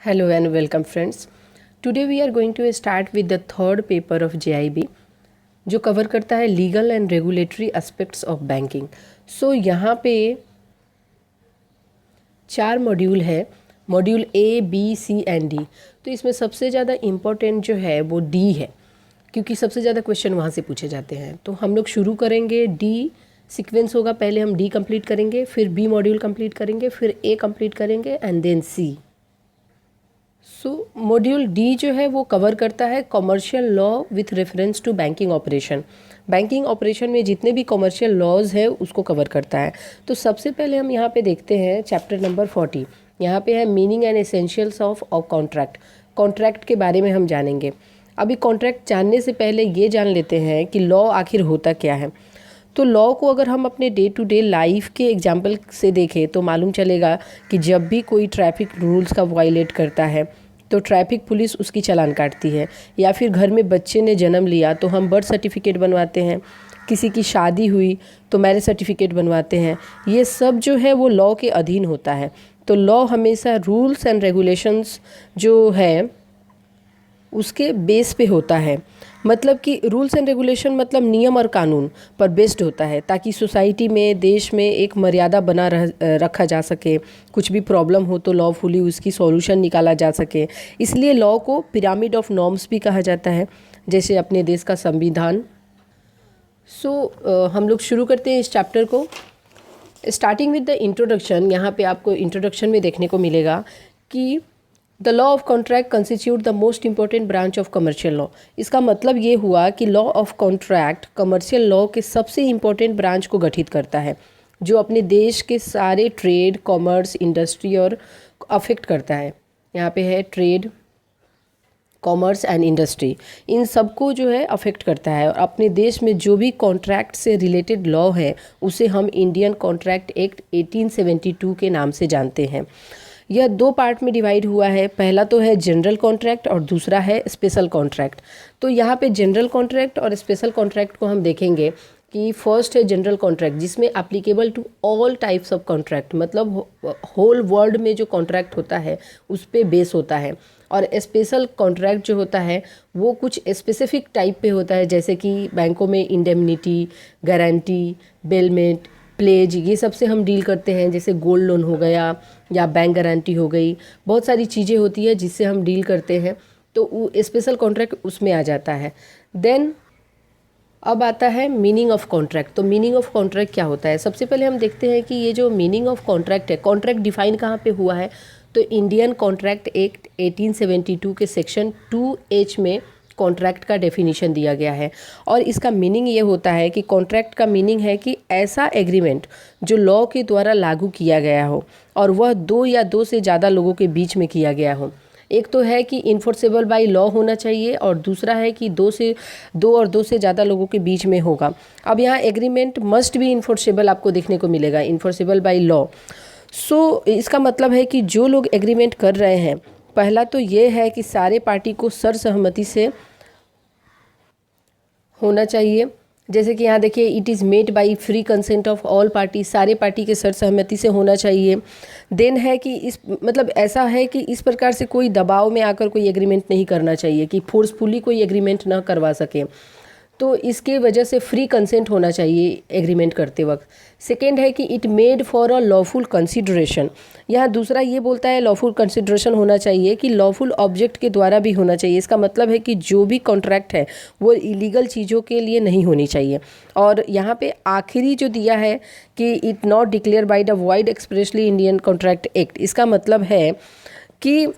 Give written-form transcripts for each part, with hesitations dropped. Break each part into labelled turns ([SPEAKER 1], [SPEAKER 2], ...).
[SPEAKER 1] Hello and welcome friends. Today we are going to start with the third paper of JIB जो cover करता है legal and regulatory aspects of banking. So यहाँ पे 4 module है, module A, B, C and D। तो इसमें सबसे ज़्यादा इम्पोर्टेंट जो है वो D है, क्योंकि सबसे ज़्यादा क्वेश्चन वहाँ से पूछे जाते हैं। तो हम लोग शुरू करेंगे, D सीक्वेंस होगा, पहले हम D कंप्लीट करेंगे, फिर B मॉड्यूल कंप्लीट करेंगे, फिर A कंप्लीट करेंगे and then C। Module D जो है वो कवर करता है commercial law with reference to banking operation. Banking operation में जितने भी कॉमर्शियल लॉज है उसको कवर करता है। तो सबसे पहले हम यहाँ पे देखते हैं चैप्टर नंबर 40। यहाँ पे है meaning and essentials of contract. Contract के बारे में हम जानेंगे। अभी कॉन्ट्रैक्ट जानने से पहले ये जान लेते हैं कि लॉ आखिर होता क्या है। तो लॉ को अगर हम अपने डे टू डे लाइफ के एग्जाम्पल से देखें तो मालूम चलेगा कि जब भी कोई ट्रैफिक रूल्स का वायलेट करता है तो ट्रैफिक पुलिस उसकी चालान काटती है, या फिर घर में बच्चे ने जन्म लिया तो हम बर्थ सर्टिफिकेट बनवाते हैं, किसी की शादी हुई तो मैरिज सर्टिफिकेट बनवाते हैं। ये सब जो है वो लॉ के अधीन होता है। तो लॉ हमेशा रूल्स एंड रेगुलेशंस जो है उसके बेस पे होता है। मतलब कि रूल्स एंड रेगुलेशन मतलब नियम और कानून पर बेस्ड होता है, ताकि सोसाइटी में, देश में एक मर्यादा बना रखा जा सके। कुछ भी प्रॉब्लम हो तो लॉफुली उसकी सॉल्यूशन निकाला जा सके। इसलिए लॉ को पिरामिड ऑफ नॉर्म्स भी कहा जाता है, जैसे अपने देश का संविधान। हम लोग शुरू करते हैं इस चैप्टर को, स्टार्टिंग विद द इंट्रोडक्शन। यहाँ पे आपको इंट्रोडक्शन में देखने को मिलेगा कि the law of contract constitute the most important branch of commercial law. इसका मतलब ये हुआ कि law of contract commercial law के सबसे इम्पोर्टेंट ब्रांच को गठित करता है, जो अपने देश के सारे ट्रेड, कॉमर्स, इंडस्ट्री और अफेक्ट करता है। यहाँ पे है ट्रेड, कॉमर्स एंड इंडस्ट्री, इन सबको जो है अफेक्ट करता है। और अपने देश में जो भी कॉन्ट्रैक्ट से रिलेटेड लॉ है उसे हम इंडियन कॉन्ट्रैक्ट एक्ट 1872 के नाम से जानते हैं। यह 2 पार्ट में डिवाइड हुआ है। पहला तो है जनरल कॉन्ट्रैक्ट और दूसरा है स्पेशल कॉन्ट्रैक्ट। तो यहाँ पे जनरल कॉन्ट्रैक्ट और स्पेशल कॉन्ट्रैक्ट को हम देखेंगे कि फर्स्ट है जनरल कॉन्ट्रैक्ट, जिसमें applicable to all types of contract, मतलब होल वर्ल्ड में जो कॉन्ट्रैक्ट होता है उस पे बेस होता है। और स्पेशल कॉन्ट्रैक्ट जो होता है वो कुछ स्पेसिफिक टाइप पे होता है, जैसे कि बैंकों में इंडेमनिटी, गारंटी, बेलमेंट, प्लेज, ये सब से हम डील करते हैं। जैसे गोल्ड लोन हो गया या बैंक गारंटी हो गई, बहुत सारी चीज़ें होती है जिससे हम डील करते हैं। तो स्पेशल कॉन्ट्रैक्ट उसमें आ जाता है। देन अब आता है मीनिंग ऑफ कॉन्ट्रैक्ट। तो मीनिंग ऑफ कॉन्ट्रैक्ट क्या होता है? सबसे पहले हम देखते हैं कि ये जो मीनिंग ऑफ कॉन्ट्रैक्ट है, कॉन्ट्रैक्ट डिफाइन कहाँ पे हुआ है? तो इंडियन कॉन्ट्रैक्ट एक्ट 1872 के सेक्शन 2H में कॉन्ट्रैक्ट का डेफिनेशन दिया गया है। और इसका मीनिंग ये होता है कि कॉन्ट्रैक्ट का मीनिंग है कि ऐसा एग्रीमेंट जो लॉ के द्वारा लागू किया गया हो और वह 2 या 2 से ज़्यादा लोगों के बीच में किया गया हो। एक तो है कि इन्फोर्सेबल बाय लॉ होना चाहिए, और दूसरा है कि 2 और 2 से ज़्यादा लोगों के बीच में होगा। अब यहाँ एग्रीमेंट मस्ट भी इन्फोर्सेबल आपको देखने को मिलेगा, इन्फोर्सेबल बाय लॉ। इसका मतलब है कि जो लोग एग्रीमेंट कर रहे हैं, पहला तो ये है कि सारे पार्टी को सर्वसहमति से होना चाहिए। जैसे कि यहाँ देखिए, it is made by free consent of all party, सारे पार्टी के सर्वसहमति से होना चाहिए। देन है कि इस मतलब ऐसा है कि इस प्रकार से कोई दबाव में आकर कोई एग्रीमेंट नहीं करना चाहिए कि फोर्सफुली कोई एग्रीमेंट ना करवा सके। तो इसके वजह से फ्री कंसेंट होना चाहिए एग्रीमेंट करते वक्त। सेकेंड है कि it made for a lawful consideration. यहाँ दूसरा ये बोलता है लॉफुल कंसिडरेशन होना चाहिए कि लॉफुल ऑब्जेक्ट के द्वारा भी होना चाहिए। इसका मतलब है कि जो भी कॉन्ट्रैक्ट है वो इलीगल चीज़ों के लिए नहीं होनी चाहिए। और यहाँ पे आखिरी जो दिया है कि it not declare by the void expressly Indian contract act, इसका मतलब है कि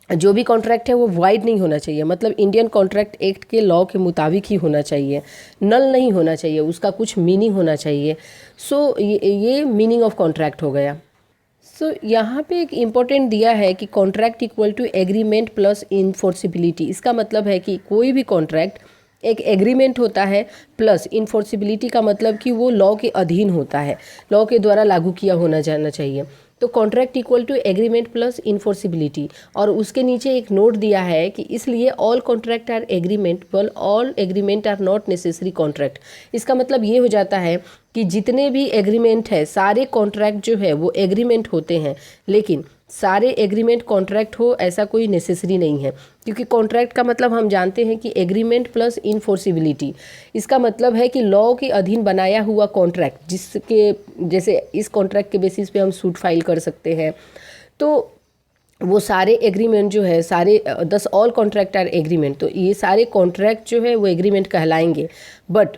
[SPEAKER 1] जो भी कॉन्ट्रैक्ट है वो वाइड नहीं होना चाहिए, मतलब इंडियन कॉन्ट्रैक्ट एक्ट के लॉ के मुताबिक ही होना चाहिए, नल नहीं होना चाहिए, उसका कुछ मीनिंग होना चाहिए। ये मीनिंग ऑफ कॉन्ट्रैक्ट हो गया। यहाँ पे एक इम्पोर्टेंट दिया है कि contract equal to agreement plus enforceability. इसका मतलब है कि कोई भी कॉन्ट्रैक्ट एक एग्रीमेंट होता है प्लस इन्फोर्सिबिलिटी का मतलब कि वो लॉ के अधीन होता है, लॉ के द्वारा लागू किया होना जाना चाहिए। तो contract equal to agreement plus enforceability. और उसके नीचे एक नोट दिया है कि इसलिए all contract are agreement but all agreement are not necessary contract. इसका मतलब ये हो जाता है कि जितने भी एग्रीमेंट है सारे कॉन्ट्रैक्ट जो है वो एग्रीमेंट होते हैं, लेकिन सारे एग्रीमेंट कॉन्ट्रैक्ट हो ऐसा कोई नेसेसरी नहीं है, क्योंकि कॉन्ट्रैक्ट का मतलब हम जानते हैं कि एग्रीमेंट प्लस इनफोर्सिबिलिटी। इसका मतलब है कि लॉ के अधीन बनाया हुआ कॉन्ट्रैक्ट, जिसके जैसे इस कॉन्ट्रैक्ट के बेसिस पे हम सूट फाइल कर सकते हैं, तो वो सारे एग्रीमेंट जो है सारे दस ऑल कॉन्ट्रैक्ट आर एग्रीमेंट, तो ये सारे कॉन्ट्रैक्ट जो है वो एग्रीमेंट कहलाएंगे। बट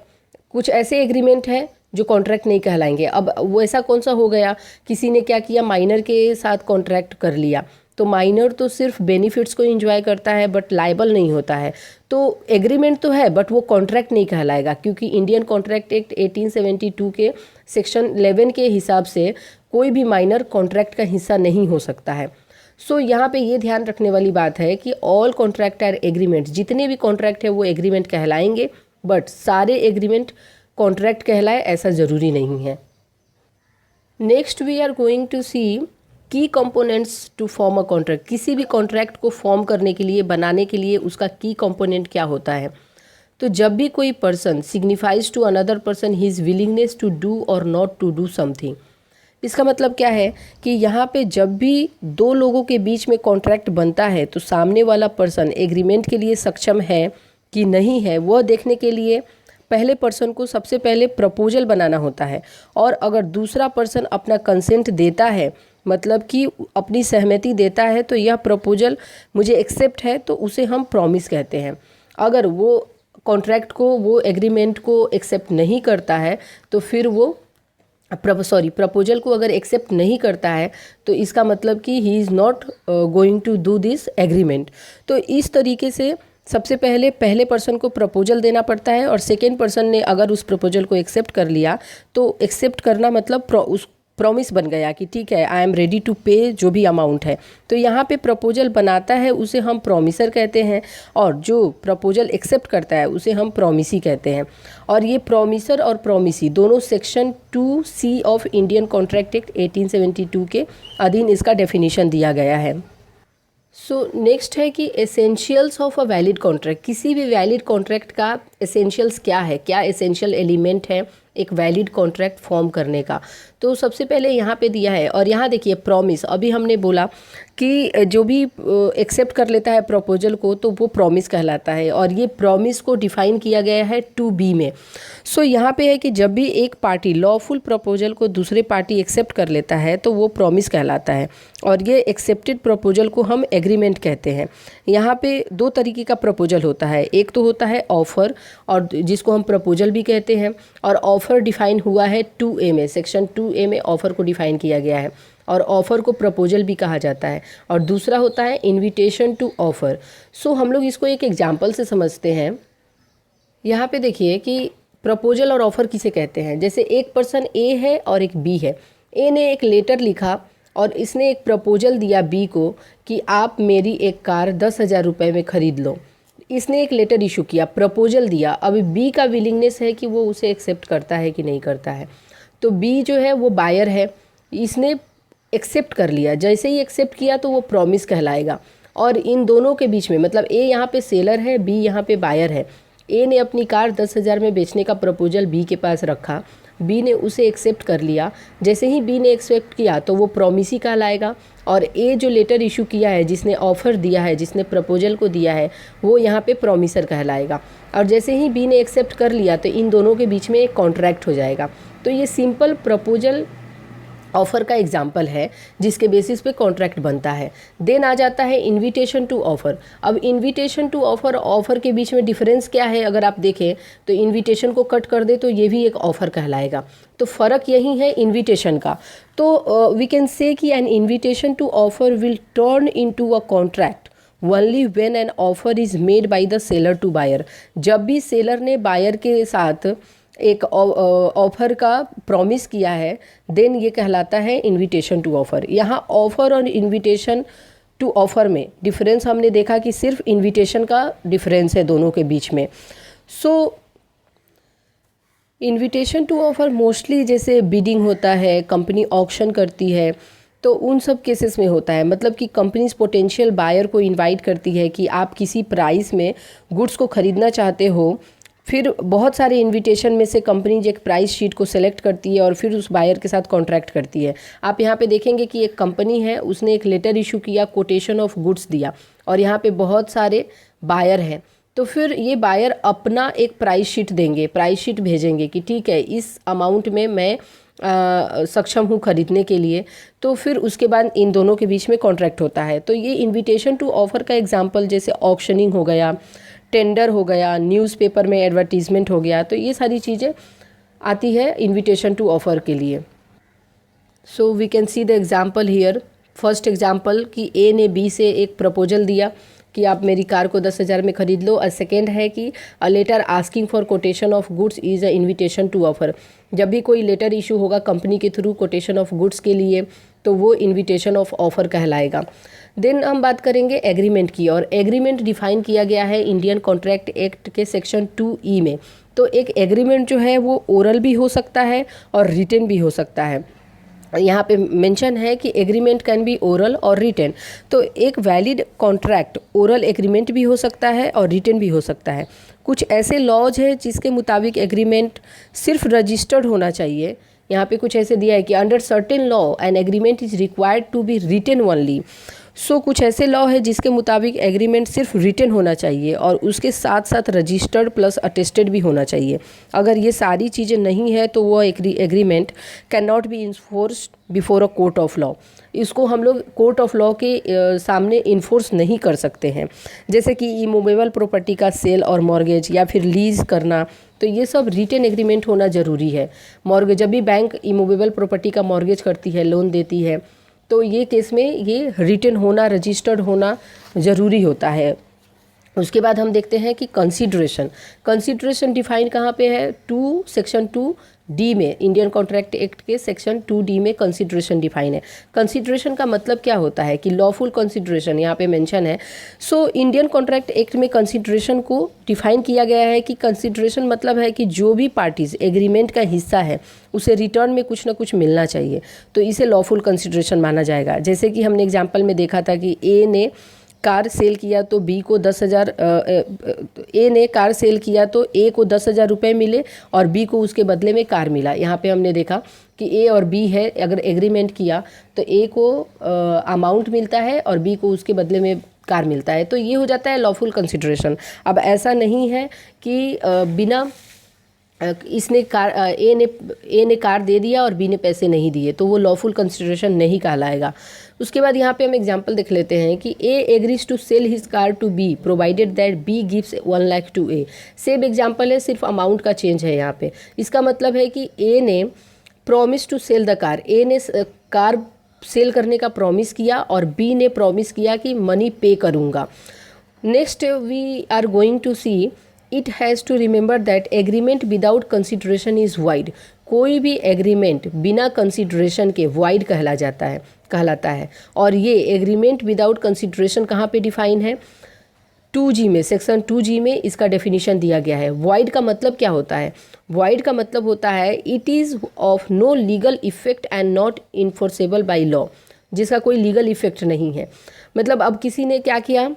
[SPEAKER 1] कुछ ऐसे एग्रीमेंट हैं जो कॉन्ट्रैक्ट नहीं कहलाएंगे। अब वो ऐसा कौन सा हो गया, किसी ने क्या किया, माइनर के साथ कॉन्ट्रैक्ट कर लिया, तो माइनर तो सिर्फ बेनिफिट्स को एंजॉय करता है बट लायबल नहीं होता है, तो एग्रीमेंट तो है बट वो कॉन्ट्रैक्ट नहीं कहलाएगा, क्योंकि इंडियन कॉन्ट्रैक्ट एक्ट 1872 के सेक्शन 11 के हिसाब से कोई भी माइनर कॉन्ट्रैक्ट का हिस्सा नहीं हो सकता है। सो यहाँ पे ये ध्यान रखने वाली बात है कि ऑल कॉन्ट्रैक्ट आर एग्रीमेंट, जितने भी कॉन्ट्रैक्ट है वो एग्रीमेंट कहलाएंगे, बट सारे एग्रीमेंट कॉन्ट्रैक्ट कहलाए ऐसा ज़रूरी नहीं है। Next we are going to see key components to form a contract. किसी भी कॉन्ट्रैक्ट को फॉर्म करने के लिए, बनाने के लिए उसका की कंपोनेंट क्या होता है। तो जब भी कोई person signifies to another person his willingness to do और नॉट टू डू समथिंग, इसका मतलब क्या है कि यहाँ पे जब भी दो लोगों के बीच में कॉन्ट्रैक्ट बनता है तो सामने वाला पर्सन एग्रीमेंट के लिए सक्षम है कि नहीं है, वह देखने के लिए पहले पर्सन को सबसे पहले प्रपोजल बनाना होता है। और अगर दूसरा पर्सन अपना कंसेंट देता है, मतलब कि अपनी सहमति देता है, तो यह प्रपोजल मुझे एक्सेप्ट है, तो उसे हम प्रॉमिस कहते हैं। अगर वो कॉन्ट्रैक्ट को, वो एग्रीमेंट को एक्सेप्ट नहीं करता है तो फिर वो प्रपोजल को अगर एक्सेप्ट नहीं करता है तो इसका मतलब कि he is not going to do this agreement. तो इस तरीके से सबसे पहले पर्सन को प्रपोजल देना पड़ता है, और सेकेंड पर्सन ने अगर उस प्रपोजल को एक्सेप्ट कर लिया तो एक्सेप्ट करना मतलब उस प्रॉमिस बन गया कि ठीक है, आई एम रेडी टू पे जो भी अमाउंट है। तो यहाँ पे प्रपोजल बनाता है उसे हम प्रॉमिसर कहते हैं, और जो प्रपोजल एक्सेप्ट करता है उसे हम प्रॉमिसी कहते हैं। और ये प्रॉमिसर और प्रॉमिसी दोनों section 2C of Indian contract act 1872 के अधीन इसका डेफिनेशन दिया गया है। सो नेक्स्ट है कि essentials of a valid contract. किसी भी वैलिड कॉन्ट्रैक्ट का एसेंशियल्स क्या है, क्या एसेंशियल एलिमेंट है एक वैलिड कॉन्ट्रैक्ट फॉर्म करने का। तो सबसे पहले यहाँ पे दिया है, और यहाँ देखिए प्रॉमिस, अभी हमने बोला कि जो भी एक्सेप्ट कर लेता है प्रपोजल को तो वो प्रॉमिस कहलाता है, और ये प्रॉमिस को डिफाइन किया गया है 2B में। सो यहाँ पे है कि जब भी एक पार्टी लॉफुल प्रपोजल को दूसरे पार्टी एक्सेप्ट कर लेता है तो वो प्रॉमिस कहलाता है, और ये एक्सेप्टेड प्रपोजल को हम एग्रीमेंट कहते हैं। यहाँ पे दो तरीके का प्रपोजल होता है, एक तो होता है ऑफर, और जिसको हम प्रपोजल भी कहते हैं, और ऑफर डिफाइन हुआ है 2A में, सेक्शन 2A में ऑफर को डिफाइन किया गया है, और ऑफ़र को प्रपोजल भी कहा जाता है। और दूसरा होता है इनविटेशन टू ऑफ़र। सो हम लोग इसको एक एग्जांपल से समझते हैं। यहाँ पे देखिए कि प्रपोजल और ऑफ़र किसे कहते हैं। जैसे एक पर्सन ए है और एक बी है। ए ने एक लेटर लिखा और इसने एक प्रपोजल दिया बी को कि आप मेरी एक कार 10,000 रुपये में ख़रीद लो। इसने एक लेटर इशू किया, प्रपोजल दिया। अभी बी का विलिंगनेस है कि वो उसे एक्सेप्ट करता है कि नहीं करता है। तो बी जो है वो बायर है, इसने एक्सेप्ट कर लिया। जैसे ही एक्सेप्ट किया तो वो प्रॉमिस कहलाएगा। और इन दोनों के बीच में, मतलब ए यहाँ पे सेलर है, बी यहाँ पे बायर है। ए ने अपनी कार 10,000 में बेचने का प्रपोजल बी के पास रखा, बी ने उसे एक्सेप्ट कर लिया। जैसे ही बी ने एक्सेप्ट किया तो वो प्रॉमिसी कहलाएगा। और ए जो लेटर इशू किया है, जिसने ऑफ़र दिया है, जिसने प्रपोजल को दिया है, वो यहाँ पे प्रॉमिसर कहलाएगा। और जैसे ही बी ने एक्सेप्ट कर लिया तो इन दोनों के बीच में एक कॉन्ट्रैक्ट हो जाएगा। तो ये सिंपल प्रपोजल ऑफ़र का एग्जाम्पल है जिसके बेसिस पे कॉन्ट्रैक्ट बनता है। देन आ जाता है इनविटेशन टू ऑफ़र। अब इनविटेशन टू ऑफ़र, ऑफ़र के बीच में डिफरेंस क्या है अगर आप देखें तो इनविटेशन को कट कर दे तो ये भी एक ऑफ़र कहलाएगा। तो फ़र्क यही है इनविटेशन का। तो वी कैन से कि an invitation to offer will turn into a contract only when an offer is made by the seller to buyer. जब भी सेलर ने बायर के साथ एक ऑफ़र का प्रॉमिस किया है, देन ये कहलाता है इनविटेशन टू ऑफ़र। यहाँ ऑफ़र और इनविटेशन टू ऑफ़र में डिफरेंस हमने देखा कि सिर्फ इनविटेशन का डिफरेंस है दोनों के बीच में। सो इनविटेशन टू ऑफ़र मोस्टली जैसे बिडिंग होता है, कंपनी ऑक्शन करती है, तो उन सब केसेस में होता है। मतलब कि कंपनीज पोटेंशियल बायर को इनवाइट करती है कि आप किसी प्राइस में गुड्स को ख़रीदना चाहते हो फिर बहुत सारे इनविटेशन में से कंपनी एक प्राइस शीट को सेलेक्ट करती है और फिर उस बायर के साथ कॉन्ट्रैक्ट करती है। आप यहाँ पे देखेंगे कि एक कंपनी है, उसने एक लेटर इशू किया, कोटेशन ऑफ गुड्स दिया और यहाँ पे बहुत सारे बायर हैं। तो फिर ये बायर अपना एक प्राइस शीट देंगे, प्राइस शीट भेजेंगे कि ठीक है इस अमाउंट में मैं सक्षम हूँ खरीदने के लिए। तो फिर उसके बाद इन दोनों के बीच में कॉन्ट्रैक्ट होता है। तो ये इनविटेशन टू ऑफर का एग्जांपल जैसे ऑक्शनिंग हो गया, टेंडर हो गया, न्यूज़पेपर में एडवर्टीजमेंट हो गया, तो ये सारी चीज़ें आती है इनविटेशन टू ऑफर के लिए। So we can see the example here. First example कि ए ने बी से एक प्रपोजल दिया कि आप मेरी कार को 10,000 में खरीद लो। और सेकेंड है कि a letter asking for quotation of goods is a invitation to offer. जब भी कोई लेटर इशू होगा कंपनी के थ्रू कोटेशन ऑफ गुड्स के लिए तो वो इन्विटेशन ऑफ ऑफर कहलाएगा। देन हम बात करेंगे एग्रीमेंट की, और एग्रीमेंट डिफाइन किया गया है इंडियन कॉन्ट्रैक्ट एक्ट के सेक्शन 2E में। तो एक एग्रीमेंट जो है वो ओरल भी हो सकता है और रिटन भी हो सकता है। यहाँ पे मेंशन है कि एग्रीमेंट कैन बी ओरल और रिटन। तो एक वैलिड कॉन्ट्रैक्ट ओरल एग्रीमेंट भी हो सकता है और रिटन भी हो सकता है। कुछ ऐसे लॉज है जिसके मुताबिक एग्रीमेंट सिर्फ रजिस्टर्ड होना चाहिए। यहाँ पे कुछ ऐसे दिया है कि under certain law an agreement is required to be written only. So कुछ ऐसे लॉ है जिसके मुताबिक एग्रीमेंट सिर्फ रिटन होना चाहिए और उसके साथ साथ रजिस्टर्ड प्लस अटेस्टेड भी होना चाहिए। अगर ये सारी चीज़ें नहीं है तो वो agreement can not be enforced before a court of law. इसको हम लोग कोर्ट ऑफ लॉ के सामने इन्फोर्स नहीं कर सकते हैं। जैसे कि इमूवेबल प्रॉपर्टी का सेल और मॉर्गेज या फिर लीज करना, तो ये सब रिटन एग्रीमेंट होना ज़रूरी है। मॉर्गेज जब भी बैंक इमूवेबल प्रॉपर्टी का मॉर्गेज करती है, लोन देती है, तो ये केस में ये रिटन होना, रजिस्टर्ड होना ज़रूरी होता है। उसके बाद हम देखते हैं कि कंसीडरेशन डिफाइन कहाँ पे है, सेक्शन 2D में, इंडियन कॉन्ट्रैक्ट एक्ट के सेक्शन 2D में कंसीडरेशन डिफाइन है। कंसीडरेशन का मतलब क्या होता है कि लॉफुल कंसीडरेशन यहाँ पे मेंशन है। सो इंडियन कॉन्ट्रैक्ट एक्ट में कंसीडरेशन को डिफाइन किया गया है कि कंसीडरेशन मतलब है कि जो भी पार्टीज एग्रीमेंट का हिस्सा है उसे रिटर्न में कुछ ना कुछ मिलना चाहिए, तो इसे लॉफुल कंसीडरेशन माना जाएगा। जैसे कि हमने एग्जाम्पल में देखा था कि ए ने कार सेल किया तो बी को 10,000, ए ने कार सेल किया तो ए को 10,000 रुपये मिले और बी को उसके बदले में कार मिला। यहाँ पे हमने देखा कि ए और बी है, अगर एग्रीमेंट किया तो ए को अमाउंट मिलता है और बी को उसके बदले में कार मिलता है, तो ये हो जाता है लॉफुल कंसिडरेशन। अब ऐसा नहीं है कि बिना इसने कार ए ने कार दे दिया और बी ने पैसे नहीं दिए, तो वो लॉफुल कंसिडरेशन नहीं कहलाएगा। उसके बाद यहाँ पे हम एग्जांपल देख लेते हैं कि A agrees to sell his car to B provided that B gives 1 lakh to A. Same example है, सिर्फ अमाउंट का चेंज है यहाँ पे। इसका मतलब है कि ए ने promise to sell the car, A ने कार सेल करने का प्रॉमिस किया और बी ने प्रॉमिस किया कि मनी पे करूँगा। Next we are going to see it has to remember that agreement without consideration is void. कोई भी एग्रीमेंट बिना कंसिडरेशन के वाइड कहलाता है। और ये एग्रीमेंट विदाउट कंसिडरेशन कहाँ पे डिफाइन है, 2G में, सेक्शन 2G में इसका डेफिनेशन दिया गया है। वाइड का मतलब क्या होता है, वाइड का मतलब होता है it is of no legal effect and not enforceable by law, जिसका कोई लीगल इफेक्ट नहीं है। मतलब अब किसी ने क्या किया,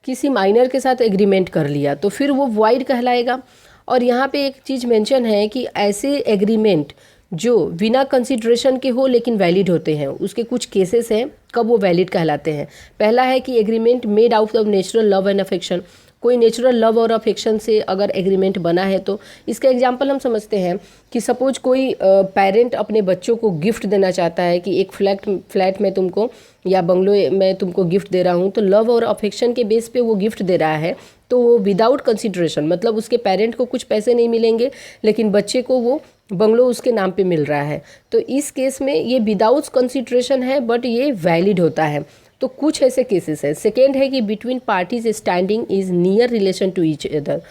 [SPEAKER 1] किसी माइनर के साथ एग्रीमेंट कर लिया तो फिर वो वाइड कहलाएगा। और यहाँ पे एक चीज़ मेंशन है कि ऐसे एग्रीमेंट जो बिना कंसिडरेशन के हो लेकिन वैलिड होते हैं, उसके कुछ केसेस हैं कब वो वैलिड कहलाते हैं। पहला है कि agreement made out of natural love and affection. कोई नेचुरल लव और अफेक्शन से अगर एग्रीमेंट बना है तो इसका एग्जांपल हम समझते हैं कि सपोज कोई पेरेंट अपने बच्चों को गिफ्ट देना चाहता है कि एक फ्लैट में तुमको या बंगलो में तुमको गिफ्ट दे रहा हूँ, तो लव और अफेक्शन के बेस पे वो गिफ्ट दे रहा है, तो वो विदाउट कंसिडरेशन, मतलब उसके पेरेंट को कुछ पैसे नहीं मिलेंगे लेकिन बच्चे को वो बंगलो उसके नाम पे मिल रहा है, तो इस केस में ये विदाउट कंसिडरेशन है बट ये वैलिड होता है। तो कुछ ऐसे केसेस हैं। सेकेंड है कि between parties standing is near relation to each other.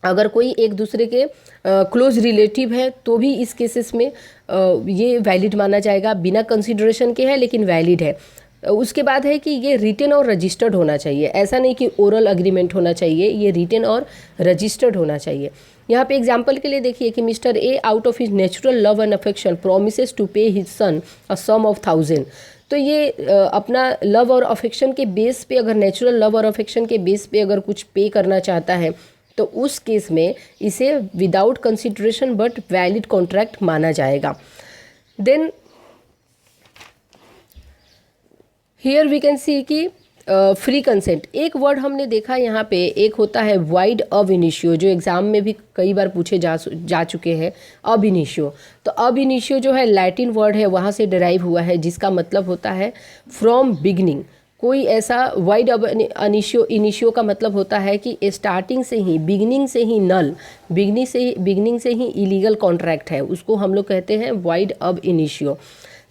[SPEAKER 1] अगर कोई एक दूसरे के क्लोज रिलेटिव है तो भी इस केसेस में ये वैलिड माना जाएगा, बिना कंसिडरेशन के है लेकिन वैलिड है। उसके बाद है कि ये रिटन और रजिस्टर्ड होना चाहिए, ऐसा नहीं कि ओरल अग्रीमेंट होना चाहिए, ये रिटन और रजिस्टर्ड होना चाहिए। यहाँ पे एग्जाम्पल के लिए देखिए कि mister A out of his natural love and affection promises to pay his son a sum of 1000। तो ये अपना लव और अफेक्शन के बेस पे, अगर नेचुरल लव और अफेक्शन के बेस पे अगर कुछ पे करना चाहता है तो उस केस में इसे without consideration but valid contract माना जाएगा। Then here we can see कि फ्री कंसेंट, एक वर्ड हमने देखा यहाँ पे, एक होता है वाइड अब इनिशियो, जो एग्जाम में भी कई बार पूछे जा चुके हैं, अब इनिशियो। तो अब इनिशियो जो है लैटिन वर्ड है, वहाँ से डिराइव हुआ है, जिसका मतलब होता है फ्रॉम बिगनिंग। कोई ऐसा वाइड अब इनिशियो का मतलब होता है कि स्टार्टिंग से ही, बिगनिंग से ही नल, बिगनिंग से ही इलीगल कॉन्ट्रैक्ट है, उसको हम लोग कहते हैं वाइड अब इनिशियो।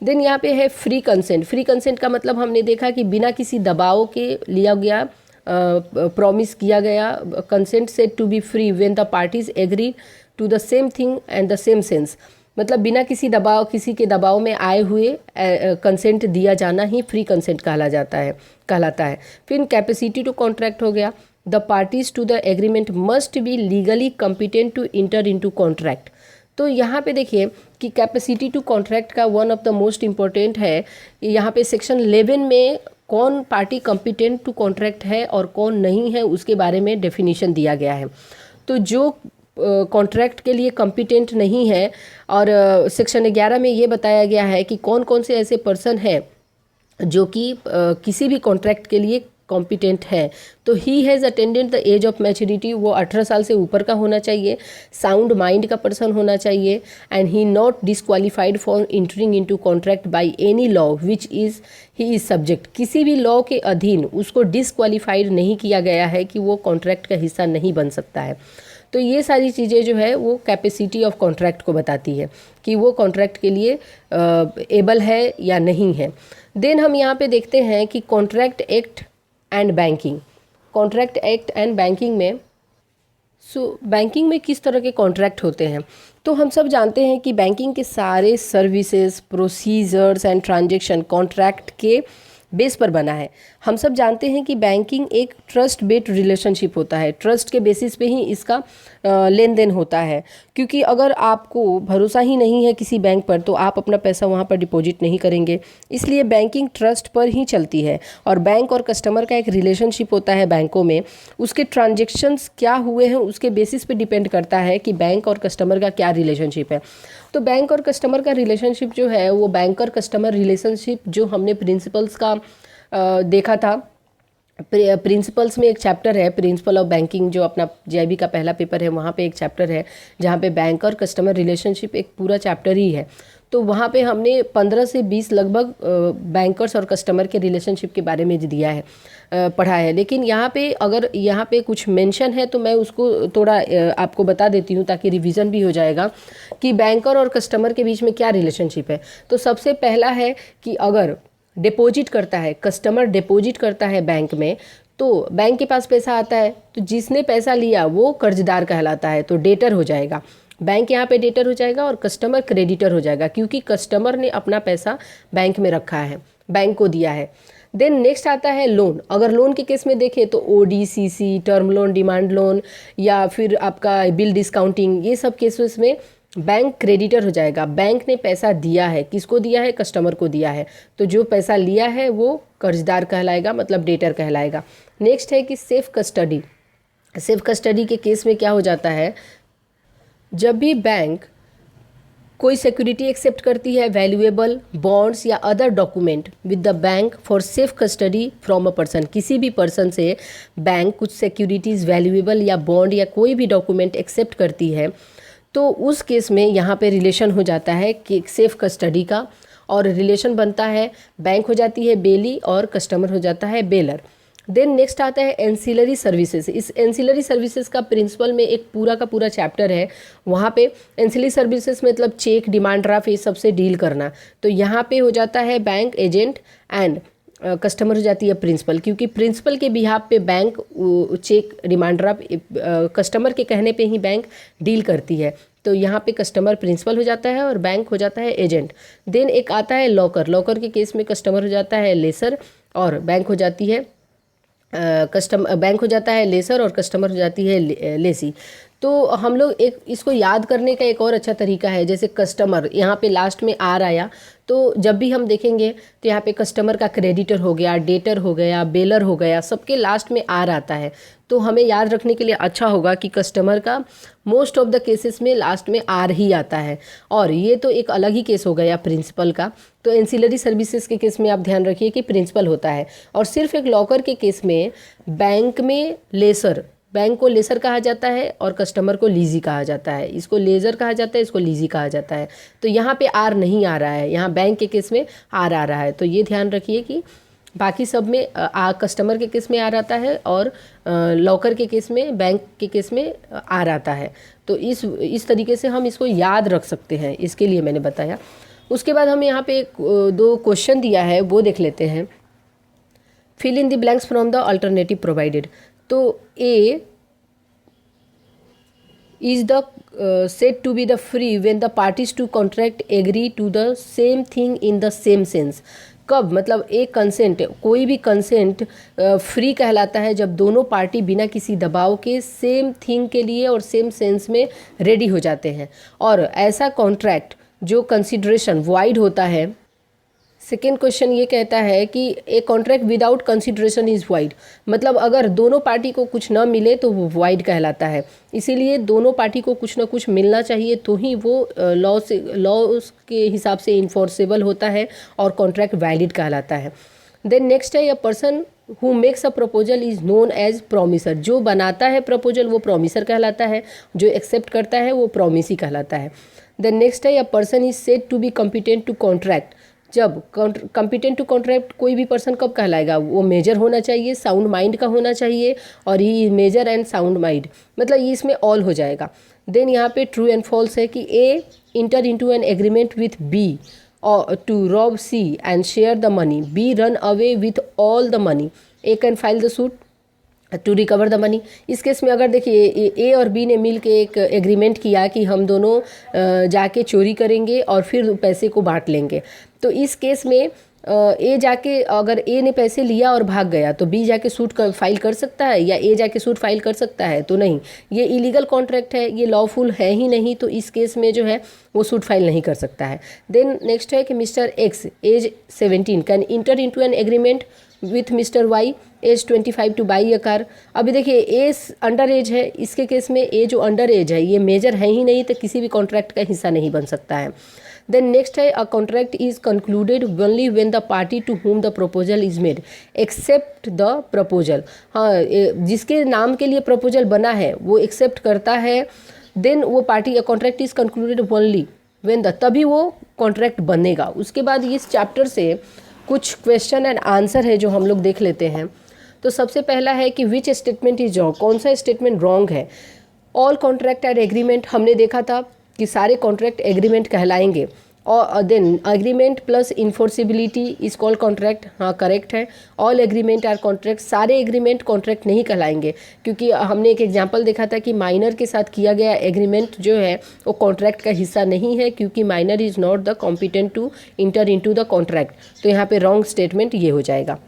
[SPEAKER 1] देन यहाँ पे है फ्री कंसेंट। फ्री कंसेंट का मतलब हमने देखा कि बिना किसी दबाव के लिया गया, प्रॉमिस किया गया, consent said to be free when the parties agree to the same thing and the same sense. मतलब बिना किसी दबाव, किसी के दबाव में आए हुए कंसेंट दिया जाना ही फ्री कंसेंट कहलाता है। फिर कैपेसिटी टू कॉन्ट्रैक्ट हो गया, the parties to the agreement must be legally competent to enter into contract. तो यहाँ पे देखिए कि कैपेसिटी टू कॉन्ट्रैक्ट का one of the most important है, यहाँ पे सेक्शन 11 में कौन पार्टी कॉम्पिटेंट टू कॉन्ट्रैक्ट है और कौन नहीं है उसके बारे में डेफिनेशन दिया गया है। तो जो कॉन्ट्रैक्ट के लिए कॉम्पिटेंट नहीं है, और सेक्शन 11 में ये बताया गया है कि कौन कौन से ऐसे पर्सन हैं जो कि किसी भी कॉन्ट्रैक्ट के लिए कॉम्पिटेंट है। तो he has attended the age of maturity, वो 18 साल से ऊपर का होना चाहिए, साउंड माइंड का पर्सन होना चाहिए, and he not disqualified for entering into contract by any law which is he is subject. किसी भी लॉ के अधीन उसको डिस्क्वालीफाइड नहीं किया गया है कि वो कॉन्ट्रैक्ट का हिस्सा नहीं बन सकता है। तो ये सारी चीज़ें जो है वो कैपेसिटी ऑफ कॉन्ट्रैक्ट को बताती है कि वो कॉन्ट्रैक्ट के लिए एबल है या नहीं है। देन हम यहाँ पे देखते हैं कि contract act and banking. Contract act and banking में बैंकिंग में किस तरह के कॉन्ट्रैक्ट होते हैं। तो हम सब जानते हैं कि बैंकिंग के सारे services, procedures and transaction contract के बेस पर बना है। हम सब जानते हैं कि बैंकिंग एक ट्रस्ट बेस्ड रिलेशनशिप होता है, ट्रस्ट के बेसिस पे ही इसका लेन देन होता है। क्योंकि अगर आपको भरोसा ही नहीं है किसी बैंक पर तो आप अपना पैसा वहाँ पर डिपॉजिट नहीं करेंगे। इसलिए बैंकिंग ट्रस्ट पर ही चलती है, और बैंक और कस्टमर का एक रिलेशनशिप होता है बैंकों में। उसके ट्रांजेक्शन्स क्या हुए हैं उसके बेसिस पे डिपेंड करता है कि बैंक और कस्टमर का क्या रिलेशनशिप है। तो बैंक और कस्टमर का रिलेशनशिप जो है वो बैंकर कस्टमर रिलेशनशिप, जो हमने प्रिंसिपल्स का देखा था। प्रिंसिपल्स में एक चैप्टर है प्रिंसिपल ऑफ बैंकिंग, जो अपना जेआईबी का पहला पेपर है, वहाँ पे एक चैप्टर है जहाँ पे बैंक और कस्टमर रिलेशनशिप एक पूरा चैप्टर ही है। तो वहाँ पे हमने 15 से 20 लगभग बैंकर्स और कस्टमर के रिलेशनशिप के बारे में दिया है, पढ़ा है। लेकिन यहाँ पे अगर यहाँ पे कुछ मेंशन है तो मैं उसको थोड़ा आपको बता देती हूँ ताकि रिवीजन भी हो जाएगा कि बैंकर और कस्टमर के बीच में क्या रिलेशनशिप है। तो सबसे पहला है कि अगर डिपॉजिट करता है, कस्टमर डिपॉजिट करता है बैंक में, तो बैंक के पास पैसा आता है, तो जिसने पैसा लिया वो कर्जदार कहलाता है, तो डेटर हो जाएगा। बैंक यहाँ पे डेटर हो जाएगा और कस्टमर क्रेडिटर हो जाएगा, क्योंकि कस्टमर ने अपना पैसा बैंक में रखा है, बैंक को दिया है। देन नेक्स्ट आता है लोन। अगर लोन के केस में देखें तो ODCC, term loan, demand loan, या फिर आपका बिल डिस्काउंटिंग, ये सब केसेस में बैंक क्रेडिटर हो जाएगा। बैंक ने पैसा दिया है, किसको दिया है? कस्टमर को दिया है, तो जो पैसा लिया है वो कर्जदार कहलाएगा, मतलब डेटर कहलाएगा। नेक्स्ट है कि सेफ कस्टडी। सेफ कस्टडी के केस में क्या हो जाता है, जब भी बैंक कोई सिक्योरिटी एक्सेप्ट करती है, वैल्यूएबल बॉन्ड्स या other document with the bank for safe custody from a person, किसी भी पर्सन से बैंक कुछ सिक्योरिटीज़, वैल्यूएबल या बॉन्ड या कोई भी डॉक्यूमेंट एक्सेप्ट करती है, तो उस केस में यहाँ पे रिलेशन हो जाता है कि सेफ कस्टडी का, और रिलेशन बनता है, बैंक हो जाती है बेली और कस्टमर हो जाता है बेलर। देन नेक्स्ट आता है एंसिलरी सर्विसेज। इस एंसिलरी सर्विसेज का प्रिंसिपल में एक पूरा का पूरा चैप्टर है। वहाँ पे एंसिलरी सर्विसेज मतलब चेक, डिमांड ड्राफ्ट, ये सबसे डील करना। तो यहाँ पे हो जाता है बैंक एजेंट एंड कस्टमर हो जाती है प्रिंसिपल, क्योंकि प्रिंसिपल के बिहाफ पे bank cheque, demand draft customer के कहने पे ही बैंक डील करती है। तो यहाँ पे कस्टमर प्रिंसिपल हो जाता है और बैंक हो जाता है एजेंट। देन एक आता है लॉकर। लॉकर के केस में कस्टमर हो जाता है लेसर और बैंक हो जाती है बैंक हो जाता है लेसर और कस्टमर हो जाती है लेसी। तो हम लोग एक इसको याद करने का एक और अच्छा तरीका है, जैसे कस्टमर, यहाँ पे लास्ट में आर आया, तो जब भी हम देखेंगे तो यहाँ पे कस्टमर का क्रेडिटर हो गया, डेटर हो गया, बेलर हो गया, सबके लास्ट में आर आता है। तो हमें याद रखने के लिए अच्छा होगा कि कस्टमर का मोस्ट ऑफ द केसेस में लास्ट में आर ही आता है। और ये तो एक अलग ही केस हो गया प्रिंसिपल का। तो एंसिलरी सर्विसेज के केस में आप ध्यान रखिए कि प्रिंसिपल होता है। और सिर्फ एक लॉकर के केस में बैंक में लेसर, बैंक को लेसर कहा जाता है और कस्टमर को लीजी कहा जाता है। इसको लेजर कहा जाता है, इसको लीजी कहा जाता है। तो यहाँ पे आर नहीं आ रहा है, यहाँ बैंक के केस में आर आ रहा है। तो ये ध्यान रखिए कि बाकी सब में कस्टमर के केस में आर आता है और लॉकर के केस में, बैंक के केस में आर आता है। तो इस तरीके से हम इसको याद रख सकते हैं, इसके लिए मैंने बताया। उसके बाद हमें यहाँ पे 2 क्वेश्चन दिया है, वो देख लेते हैं। Fill in the blanks from the alternative provided. तो A is the said to be the free when the parties to contract agree to the same thing in the same sense। कब, मतलब एक कंसेंट, कोई भी consent free कहलाता है जब दोनों पार्टी बिना किसी दबाव के सेम थिंग के लिए और सेम सेंस में रेडी हो जाते हैं। और ऐसा कॉन्ट्रैक्ट जो कंसिडरेशन वाइड होता है। सेकेंड क्वेश्चन ये कहता है कि a contract without consideration is wide, मतलब अगर दोनों पार्टी को कुछ ना मिले तो वो वाइड कहलाता है। इसीलिए दोनों पार्टी को कुछ ना कुछ मिलना चाहिए तो ही वो लॉ के हिसाब से इन्फोर्सेबल होता है और कॉन्ट्रैक्ट वैलिड कहलाता है। देन नेक्स्ट है, a person who makes a proposal is known as promisor. जो बनाता है प्रपोजल वो प्रोमिसर कहलाता है, जो एक्सेप्ट करता है वो प्रोमिसी कहलाता है। देन नेक्स्ट है, a person is said to be competent to contract. जब कॉम्पिटेंट टू कॉन्ट्रैक्ट कोई भी पर्सन कब कहलाएगा, वो मेजर होना चाहिए, साउंड माइंड का होना चाहिए, और ही मेजर एंड साउंड माइंड, मतलब ये इसमें ऑल हो जाएगा। देन यहाँ पे ट्रू एंड फॉल्स है कि A enter into an agreement with B और to rob C and share the money, B run away with all the money, A can file the suit to recover the money. इस case में अगर देखिए ए और B ने मिल के एक agreement किया कि हम दोनों जाके चोरी करेंगे और फिर पैसे को बांट लेंगे। तो इस केस में ए जाके, अगर ए ने पैसे लिया और भाग गया तो बी जाके सूट फाइल कर सकता है, या ए जाके सूट फाइल कर सकता है? तो नहीं, ये इलीगल कॉन्ट्रैक्ट है, ये लॉफुल है ही नहीं। तो इस केस में जो है वो सूट फाइल नहीं कर सकता है। देन नेक्स्ट है कि mister X age 17 can enter into an agreement with mister Y age 25 to buy a car. अभी देखिए ए अंडर एज है, इसके केस में ए जो अंडर एज है ये मेजर है ही नहीं, तो किसी भी कॉन्ट्रैक्ट का हिस्सा नहीं बन सकता है। देन नेक्स्ट है, a contract is concluded only when the party to whom the proposal is made accept the proposal. हाँ, जिसके नाम के लिए प्रपोजल बना है वो एक्सेप्ट करता है, देन वो party, contract is concluded only when the, तभी वो कॉन्ट्रैक्ट बनेगा। उसके बाद इस चैप्टर से कुछ क्वेश्चन एंड आंसर है जो हम लोग देख लेते हैं। तो सबसे पहला है कि विच स्टेटमेंट इज रॉन्ग, कौन सा स्टेटमेंट रॉन्ग है। ऑल कॉन्ट्रैक्ट एंड एग्रीमेंट, हमने देखा था कि सारे कॉन्ट्रैक्ट एग्रीमेंट कहलाएंगे। और then agreement plus enforceability is called contract, हाँ करेक्ट है। ऑल एग्रीमेंट आर कॉन्ट्रैक्ट, सारे एग्रीमेंट कॉन्ट्रैक्ट नहीं कहलाएंगे, क्योंकि हमने एक एग्जांपल देखा था कि माइनर के साथ किया गया एग्रीमेंट जो है वो कॉन्ट्रैक्ट का हिस्सा नहीं है, क्योंकि minor is not the competent to enter into the contract. तो यहाँ पे रॉन्ग स्टेटमेंट ये हो जाएगा।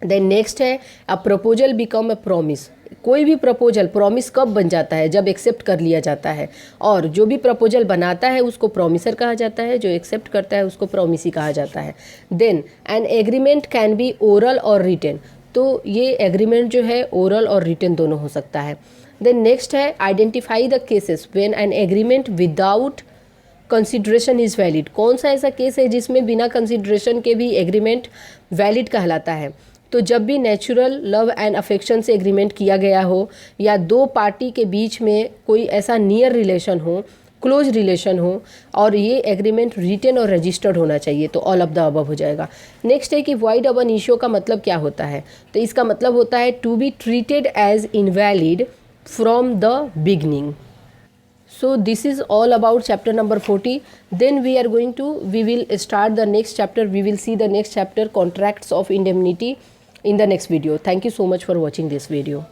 [SPEAKER 1] देन नेक्स्ट है, a proposal become a promise. कोई भी प्रपोजल प्रॉमिस कब बन जाता है, जब एक्सेप्ट कर लिया जाता है। और जो भी प्रपोजल बनाता है उसको प्रॉमिसर कहा जाता है, जो एक्सेप्ट करता है उसको प्रॉमिसी कहा जाता है। Then an agreement can be oral और रिटन, तो ये एग्रीमेंट जो है ओरल और रिटन दोनों हो सकता है। देन नेक्स्ट है, identify the cases when an agreement without consideration is valid. कौन सा ऐसा केस है जिसमें बिना कंसिडरेशन के भी एग्रीमेंट वैलिड कहलाता है? तो जब भी नेचुरल लव एंड अफेक्शन से एग्रीमेंट किया गया हो, या दो पार्टी के बीच में कोई ऐसा नियर रिलेशन हो, क्लोज रिलेशन हो, और ये एग्रीमेंट रिटन और रजिस्टर्ड होना चाहिए, तो ऑल ऑफ द अबव हो जाएगा। नेक्स्ट है कि वॉइड अब एन इश्यू का मतलब क्या होता है? तो इसका मतलब होता है to be treated as invalid from the beginning. So this is all about chapter number 40. Then we will start the next chapter. We will see the next chapter, contracts of indemnity, in the next video. Thank you so much for watching this video.